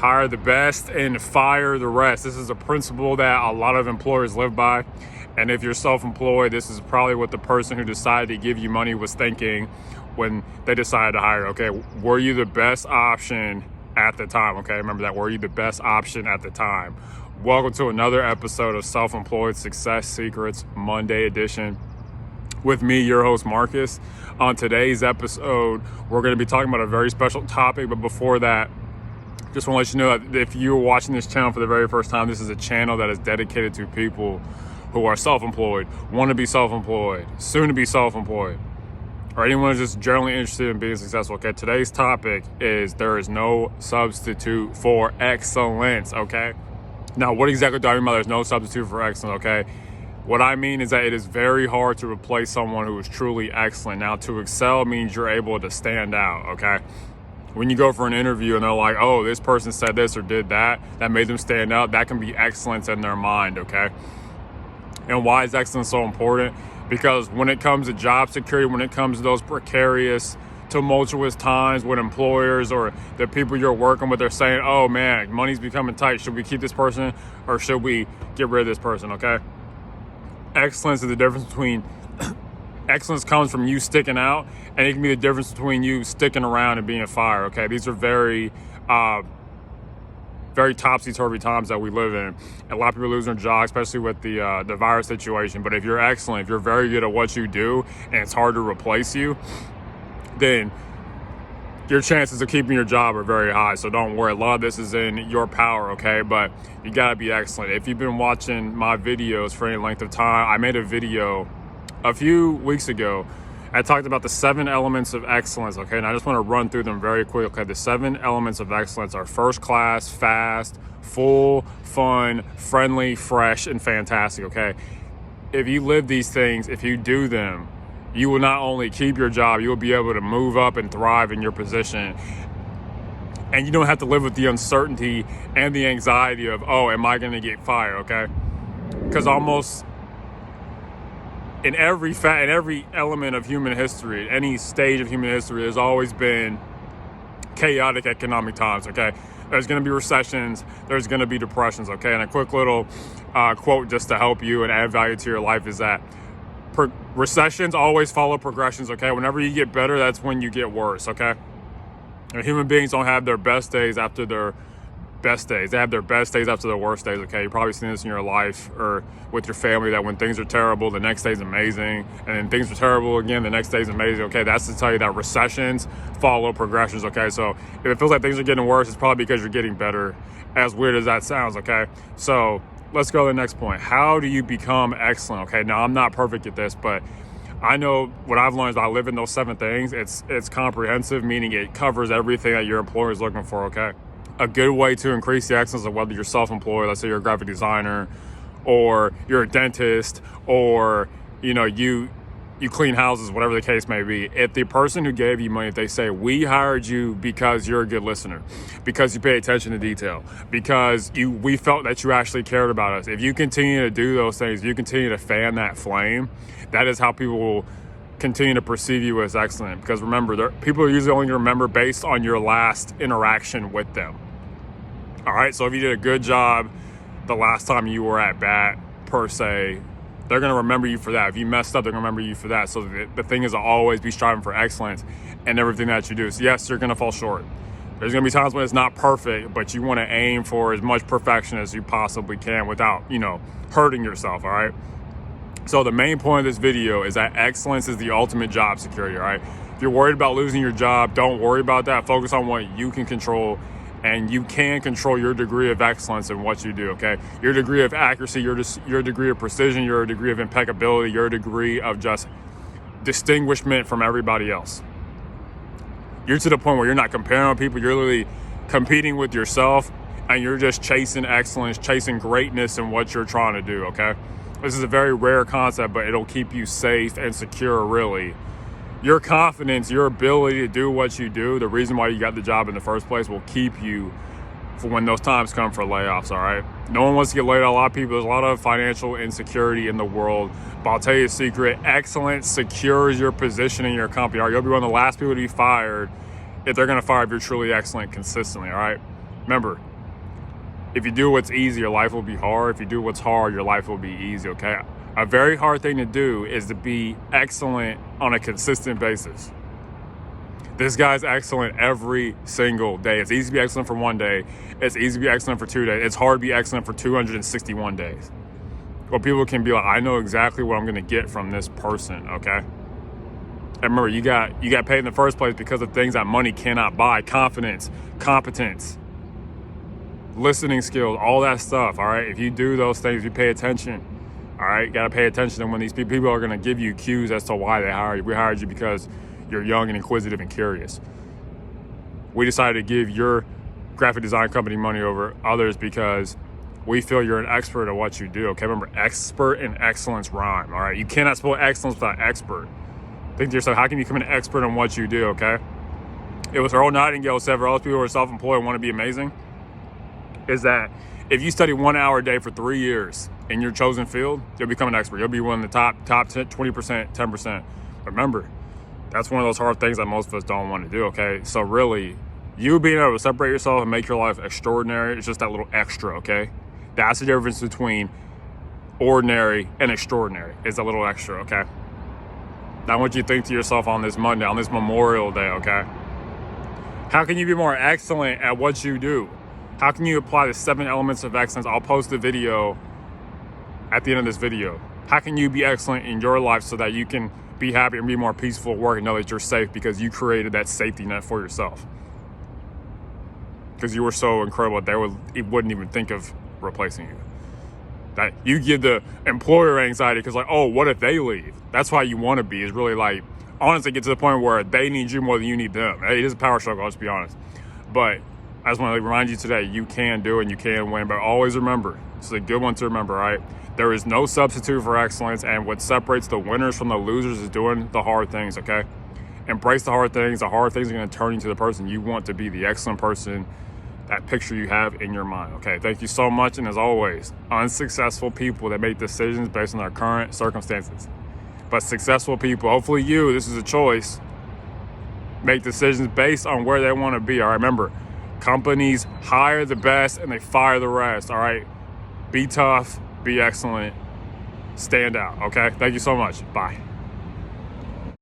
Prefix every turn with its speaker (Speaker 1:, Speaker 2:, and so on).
Speaker 1: Hire the best and fire the rest. This is a principle that a lot of employers live by. And if you're self-employed, this is probably what the person who decided to give you money was thinking when they decided to hire. Okay, were you the best option at the time? Okay, remember that. Were you the best option at the time? Welcome to another episode of Self-Employed Success Secrets, Monday edition, with me, your host, Marcus. On today's episode, we're going to be talking about a very special topic. But before that, just want to let you know that if you're watching this channel for the very first time, this is a channel that is dedicated to people who are self-employed, want to be self-employed, soon to be self-employed, or anyone who's just generally interested in being successful. Okay, today's topic is there is no substitute for excellence. Okay, now what exactly do I mean by there's no substitute for excellence? Okay, what I mean is that it is very hard to replace someone who is truly excellent. Now, to excel means you're able to stand out. Okay, when you go for an interview and they're like, oh, this person said this or did that made them stand out, that can be excellence in their mind. Okay. And why is excellence so important? Because when it comes to job security, when it comes to those precarious, tumultuous times when employers or the people you're working with are saying, oh man, money's becoming tight, should we keep this person or should we get rid of this person? Okay. Excellence is the difference between excellence comes from you sticking out, and it can be the difference between you sticking around and being fired. Okay. These are very topsy-turvy times that we live in. A lot of people lose their jobs, especially with the virus situation. But if you're excellent, if you're very good at what you do and it's hard to replace you, then your chances of keeping your job are very high. So don't worry. A lot of this is in your power, okay? But you gotta be excellent. If you've been watching my videos for any length of time, I made a video a few weeks ago. I talked about the 7 elements of excellence, okay? And I just want to run through them very quick, okay? The 7 elements of excellence are first class, fast, full, fun, friendly, fresh, and fantastic, okay? If you live these things, if you do them, you will not only keep your job, you will be able to move up and thrive in your position. And you don't have to live with the uncertainty and the anxiety of, oh, am I going to get fired, okay? Because almost in every element of human history, any stage of human history, there's always been chaotic economic times, okay? There's going to be recessions, there's going to be depressions, okay? And a quick little quote just to help you and add value to your life is that recessions always follow progressions, okay? Whenever you get better, that's when you get worse, okay? And human beings don't have their best days after their best days. They have their best days after their worst days, okay? You've probably seen this in your life or with your family, that when things are terrible, the next day's amazing, and then things are terrible again, the next day's amazing, okay? That's to tell you that recessions follow progressions, okay? So if it feels like things are getting worse, it's probably because you're getting better, as weird as that sounds, okay? So let's go to the next point. How do you become excellent, okay? Now, I'm not perfect at this, but I know what I've learned is by living those 7 things, it's comprehensive, meaning it covers everything that your employer is looking for, okay? A good way to increase the excellence of whether you're self-employed, let's say you're a graphic designer, or you're a dentist, or you clean houses, whatever the case may be. If the person who gave you money, if they say, we hired you because you're a good listener, because you pay attention to detail, because we felt that you actually cared about us. If you continue to do those things, you continue to fan that flame, that is how people will continue to perceive you as excellent. Because remember, people are usually only going to remember based on your last interaction with them. All right, so if you did a good job the last time you were at bat, per se, they're going to remember you for that. If you messed up, they're going to remember you for that. So the thing is to always be striving for excellence in everything that you do. So yes, you're going to fall short. There's going to be times when it's not perfect, but you want to aim for as much perfection as you possibly can without, hurting yourself, all right? So the main point of this video is that excellence is the ultimate job security, all right? If you're worried about losing your job, don't worry about that. Focus on what you can control, and you can control your degree of excellence in what you do, okay? Your degree of accuracy, your degree of precision, your degree of impeccability, your degree of just distinguishment from everybody else. You're to the point where you're not comparing with people, you're literally competing with yourself, and you're just chasing excellence, chasing greatness in what you're trying to do, okay? This is a very rare concept, but it'll keep you safe and secure, really. Your confidence, your ability to do what you do, the reason why you got the job in the first place, will keep you for when those times come for layoffs, all right? No one wants to get laid off. A lot of people, there's a lot of financial insecurity in the world, but I'll tell you a secret. Excellence secures your position in your company, all right? You'll be one of the last people to be fired if they're going to fire if you're truly excellent consistently, all right? Remember, If you do what's easy, your life will be hard. If you do what's hard, your life will be easy, okay? A very hard thing to do is to be excellent on a consistent basis. This guy's excellent every single day. It's easy to be excellent for one day. It's easy to be excellent for 2 days. It's hard to be excellent for 261 days. Well, people can be like, I know exactly what I'm going to get from this person, okay? And remember, you got paid in the first place because of things that money cannot buy. Confidence, competence, listening skills, all that stuff, all right? If you do those things, you pay attention, all right? You got to pay attention to when these people are going to give you cues as to why they hired you. We hired you because you're young and inquisitive and curious. We decided to give your graphic design company money over others because we feel you're an expert at what you do, okay? Remember, expert and excellence rhyme, all right? You cannot spell excellence without expert. Think to yourself, how can you become an expert on what you do, okay? It was Earl Nightingale said for all those people who are self-employed and want to be amazing, is that if you study 1 hour a day for 3 years in your chosen field, you'll become an expert. You'll be one of the top 10, 20%, 10%. Remember, that's one of those hard things that most of us don't want to do, okay? So really, you being able to separate yourself and make your life extraordinary is just that little extra, okay? That's the difference between ordinary and extraordinary, is a little extra, okay? Now I want you to think to yourself on this Monday, on this Memorial Day, okay? How can you be more excellent at what you do? How can you apply the 7 elements of excellence? I'll post the video at the end of this video. How can you be excellent in your life so that you can be happy and be more peaceful at work and know that you're safe because you created that safety net for yourself? Because you were so incredible that it wouldn't even think of replacing you. That you give the employer anxiety because like, oh, what if they leave? That's why you want to be, is really like, honestly, get to the point where they need you more than you need them. It is a power struggle, let's be honest. But I just want to remind you today, you can do it and you can win. But always remember, this is a good one to remember, right? There is no substitute for excellence, and what separates the winners from the losers is doing the hard things, okay? Embrace the hard things. The hard things are going to turn you to the person you want to be, the excellent person, that picture you have in your mind, okay? Thank you so much, and as always, unsuccessful people that make decisions based on their current circumstances. But successful people, hopefully you, this is a choice, make decisions based on where they want to be, all right? Remember, companies hire the best and they fire the rest, all right? Be tough, be excellent, stand out, okay? Thank you so much. Bye.